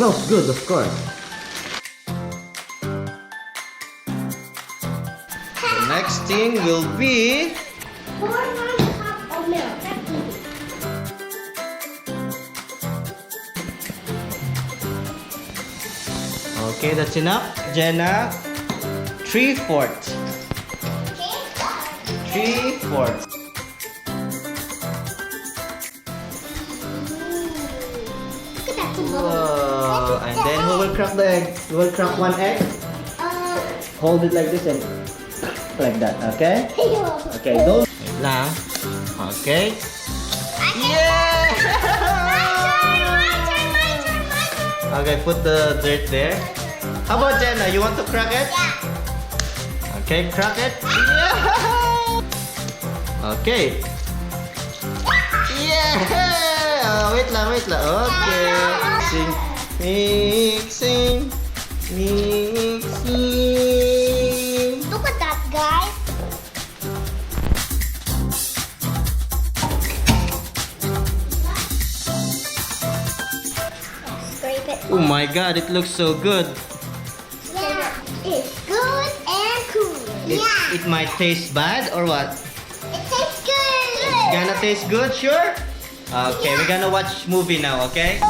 Smells good, of course. The next thing will be 4 cup of milk. okay. That's enough, Jenna. 3/4. 3/4. Look at that. Whoa. And then who will crack the egg? You will crack one egg. Hold it like this and like that. Okay. Okay. Don't. Wait lang. Okay. Yeah. Okay. Put the dirt there. How about Jenna? You want to crack it? Okay, crack it. Yeah! Okay. Yeah! Oh, wait lang, wait lang. Okay. Mixing. Mixing. Look at that, guys. Scrape it. Oh my god, it looks so good. Yeah, it's good and cool. It might taste bad or what? It tastes good. It's gonna taste good, sure? Okay, we're gonna watch movie now, okay?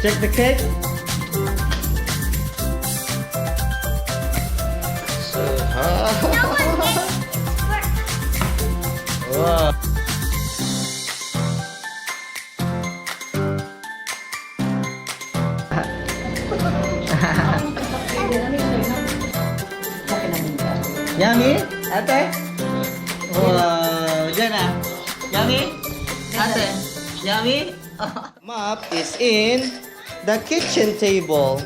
Check the cake. So, wow. Yummy? Ate? Wow, Jenna. Yummy? Ate? Yummy? Mop is in the kitchen table.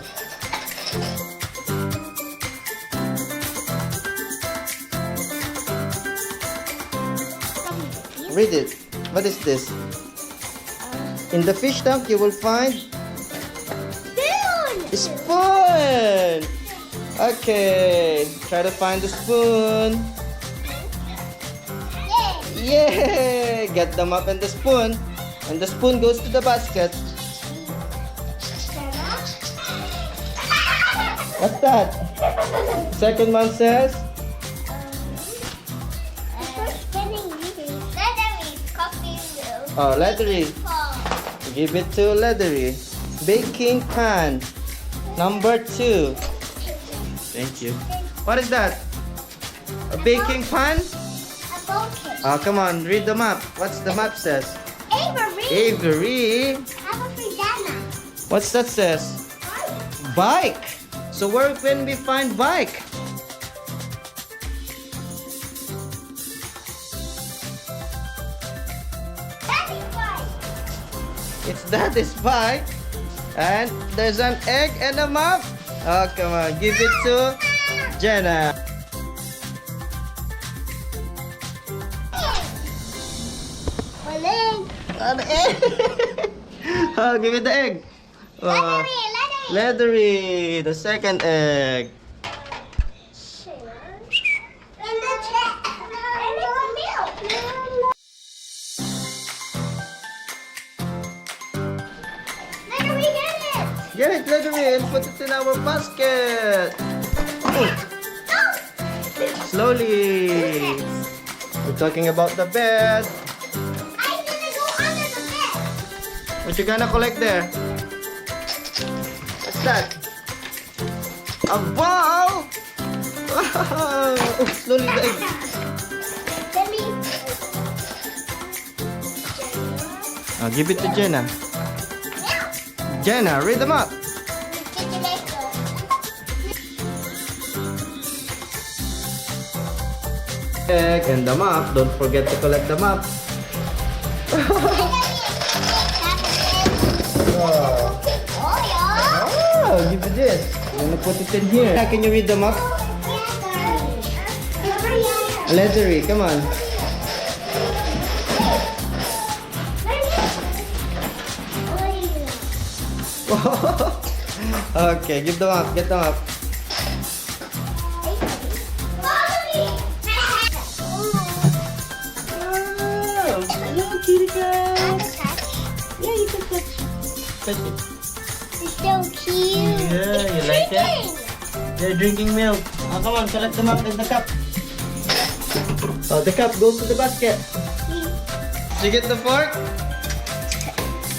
Read it. What is this? In the fish tank, you will find a spoon. Okay, try to find the spoon. Yay! Get them up and the spoon. And the spoon goes to the basket. What's that? Second one says, oh, leathery. Give it to leathery. Baking pan. Number 2. Thank you. What is that? A baking pan? Oh, come on, read the map. What's the map says? Avery. What's that says? Bike. So where can we find bike? It's Daddy's bike. And there's an egg and a map. Oh, come on, give it to Jenna. An egg. Oh, give it the egg. Oh, leathery. The second egg. Get it, leathery, and put it in our basket. Oh. Slowly. We're talking about the bed. What you gonna collect there? What's that? A ball! Wow! Oh, slowly the egg. Oh, give it to Jenna. Jenna, read them up. Egg and the map. Don't forget to collect the map. Oh, give it this. I'm gonna put it in here. Can you read them up? Leathery, come on. Okay, give them up. Get them up. kitty cat. Yeah, you can touch. Touch it. It's so cute. Yeah, you like it? They're drinking milk. Oh, come on, collect the milk in the cup. Oh, the cup goes to the basket. Did you get the fork?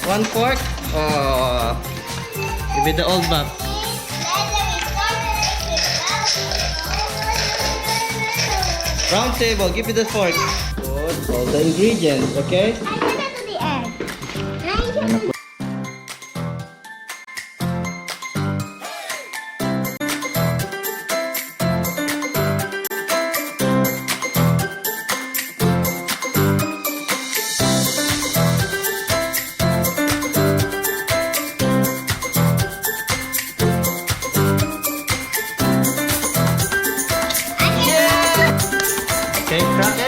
One fork? Oh. Give me the old map. Round table, give me the fork. Good. All the ingredients, okay? I put that to the egg. Okay, crack it.